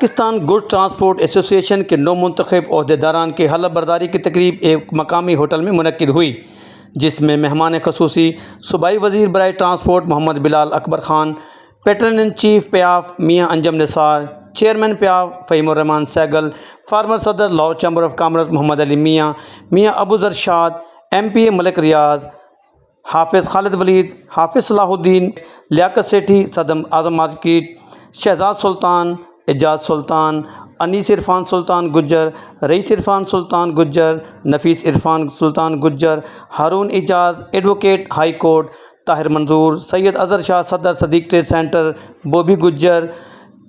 Pakistan good transport ایسوسی ایشن کے نو منتخب عہدیداران کی حلف برداری کی تقریب ایک مقامی ہوٹل میں منعقد ہوئی، جس میں مہمان خصوصی صوبائی وزیر برائے transport Muhammad Bilal Akbar Khan, patron in chief PIAF Mian Anjum Nisar, chairman PIAF Fahim ur Rehman Sehgal, former صدر Lahore chamber of commerce Muhammad Ali Mian Abu ذر شاد، ایم پی اے ملک ریاض، حافظ خالد ولید، حافظ صلاح الدین، لیاقت سیٹھی، صدر اعظم مارکیٹ، شہزاد سلطان، اعجاز سلطان، انیس عرفان سلطان گجر، رئیس عرفان سلطان گجر، نفیس عرفان سلطان گجر، ہارون اعجاز، ایڈوکیٹ ہائی کورٹ، طاہر منظور، سید اظہر شاہ صدر صدیق ٹریڈ سینٹر بوبی گجر،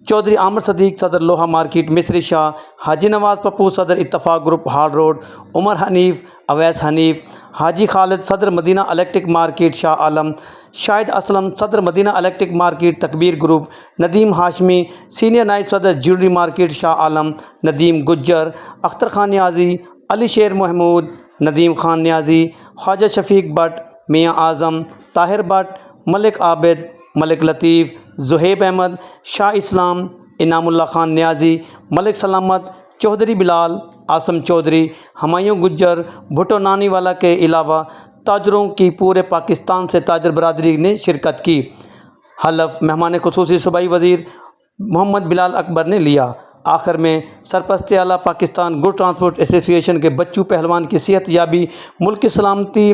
چودھری عامر صدیق صدر لوہا مارکیٹ مصری شاہ، حاجی نواز پپو صدر اتفاق گروپ ہال روڈ، عمر حنیف، اویس حنیف، حاجی خالد صدر مدینہ الیکٹرک مارکیٹ شاہ عالم، شاہد اسلم صدر مدینہ الیکٹرک مارکیٹ تکبیر گروپ، ندیم ہاشمی سینئر نائب صدر جیولری مارکیٹ شاہ عالم، ندیم گجر، اختر خان نیازی، علی شیر محمود، ندیم خان نیازی، خواجہ شفیق بٹ، میاں اعظم، طاہر بٹ، ملک عابد، ملک لطیف، زہیب احمد، شاہ اسلام، انعام اللہ خان نیازی، ملک سلامت، چودھری بلال، عاصم چودھری، ہمایوں گجر، بھٹو نانی والا کے علاوہ تاجروں کی پورے پاکستان سے تاجر برادری نے شرکت کی۔ حلف مہمان خصوصی صوبائی وزیر محمد بلال اکبر نے لیا۔ آخر میں سرپرست اعلیٰ پاکستان گڈ ٹرانسپورٹ ایسوسی ایشن کے بچو پہلوان کی صحت یابی، ملک کی سلامتی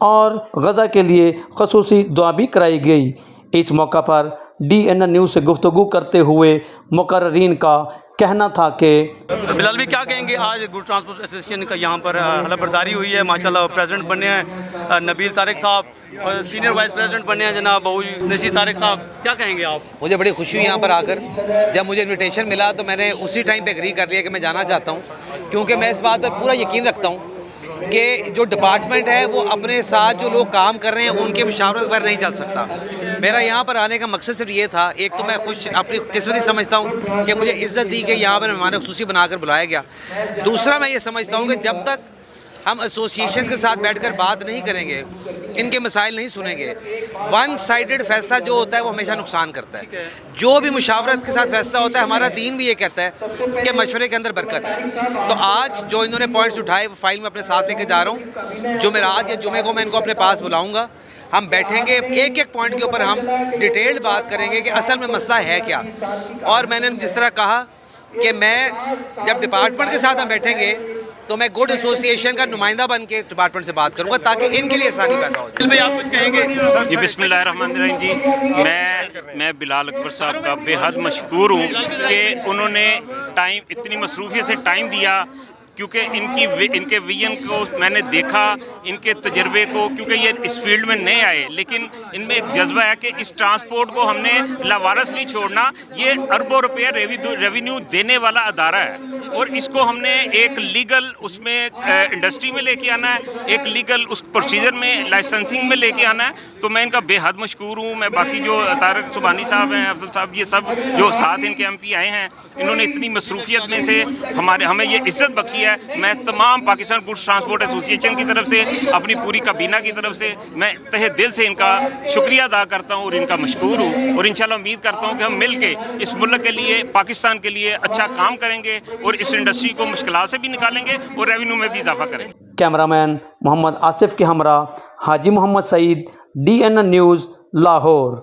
اور غزہ کے لیے خصوصی دعا بھی کرائی گئی۔ اس موقع پر DNN نیوز سے گفتگو کرتے ہوئے مقررین کا کہنا تھا کہ بلال بھی کیا کہیں گے، آج گڈ ٹرانسپورٹ ایسوسی ایشن کا یہاں پر حلف برداری ہوئی ہے، ماشاءاللہ پریزیڈنٹ بنے ہیں نبیل طارق صاحب اور سینئر وائس پریزیڈنٹ بنے ہیں جناب نصیر طارق صاحب، کیا کہیں گے آپ؟ مجھے بڑی خوشی ہوئی یہاں پر آ کر، جب مجھے انویٹیشن ملا تو میں نے اسی ٹائم پہ ایگری کر لیا کہ میں جانا چاہتا ہوں، کیونکہ میں اس بات پر پورا یقین رکھتا ہوں کہ جو ڈپارٹمنٹ ہے وہ اپنے ساتھ جو لوگ کام کر رہے ہیں ان کے مشاورت پر نہیں چل سکتا۔ میرا یہاں پر آنے کا مقصد صرف یہ تھا، ایک تو میں اپنی قسمتی سمجھتا ہوں کہ مجھے عزت دی کہ یہاں پر مہمان خصوصی بنا کر بلایا گیا۔ دوسرا میں یہ سمجھتا ہوں کہ جب تک ہم ایسوسی ایشن کے ساتھ بیٹھ کر بات نہیں کریں گے، ان کے مسائل نہیں سنیں گے، ون سائیڈڈ فیصلہ جو ہوتا ہے وہ ہمیشہ نقصان کرتا ہے۔ جو بھی مشاورت کے ساتھ فیصلہ ہوتا ہے، ہمارا دین بھی یہ کہتا ہے کہ مشورے کے اندر برکت ہے۔ تو آج جو انہوں نے پوائنٹس اٹھائے وہ فائل میں اپنے ساتھ لے کے جا رہا ہوں، جمعرات یا جمعے کو میں ان کو اپنے پاس بلاؤں گا، ہم بیٹھیں گے، ایک ایک پوائنٹ کے اوپر ہم ڈیٹیلڈ بات کریں گے کہ اصل میں مسئلہ ہے کیا۔ اور میں نے جس طرح کہا کہ میں جب ڈپارٹمنٹ کے ساتھ ہم بیٹھیں گے تو میں گڈ ایسوسی ایشن کا نمائندہ بن کے ڈپارٹمنٹ سے بات کروں گا تاکہ ان کے لیے آسانی پیدا ہو جائے۔ آپ کچھ کہیں گے؟ جی بسم اللہ الرحمن الرحیم۔ جی میں بلال اکبر صاحب کا بے حد مشکور ہوں کہ انہوں نے اتنی مصروفیت سے ٹائم دیا، کیونکہ ان کے ویژن کو میں نے دیکھا، ان کے تجربے کو، کیونکہ یہ اس فیلڈ میں نئے آئے، لیکن ان میں ایک جذبہ ہے کہ اس ٹرانسپورٹ کو ہم نے لاوارث نہیں چھوڑنا۔ یہ اربوں روپے ریونیو دینے والا ادارہ ہے اور اس کو ہم نے ایک لیگل اس میں انڈسٹری میں لے کے آنا ہے، ایک لیگل اس پروسیجر میں لائسنسنگ میں لے کے آنا ہے۔ تو میں ان کا بے حد مشکور ہوں۔ میں باقی جو طارق سبحانی صاحب ہیں، افضل صاحب، یہ سب جو ساتھ ان کے MP آئے ہیں، انہوں نے اتنی مصروفیت میں سے ہمیں یہ عزت بخشی ہے۔ میں تمام پاکستان گڈ ٹرانسپورٹ ایسوسی ایشن کی طرف سے، اپنی پوری کابینہ کی طرف سے میں تہہ دل سے ان کا شکریہ ادا کرتا ہوں اور ان کا مشکور ہوں، اور انشاءاللہ امید کرتا ہوں کہ ہم مل کے اس ملک کے لیے، پاکستان کے لیے اچھا کام کریں گے اور اس انڈسٹری کو مشکلات سے بھی نکالیں گے اور ریونیو میں بھی اضافہ کریں گے۔ کیمرامین محمد آصف کے ہمراہ حاجی محمد سعید، DNN نیوز لاہور۔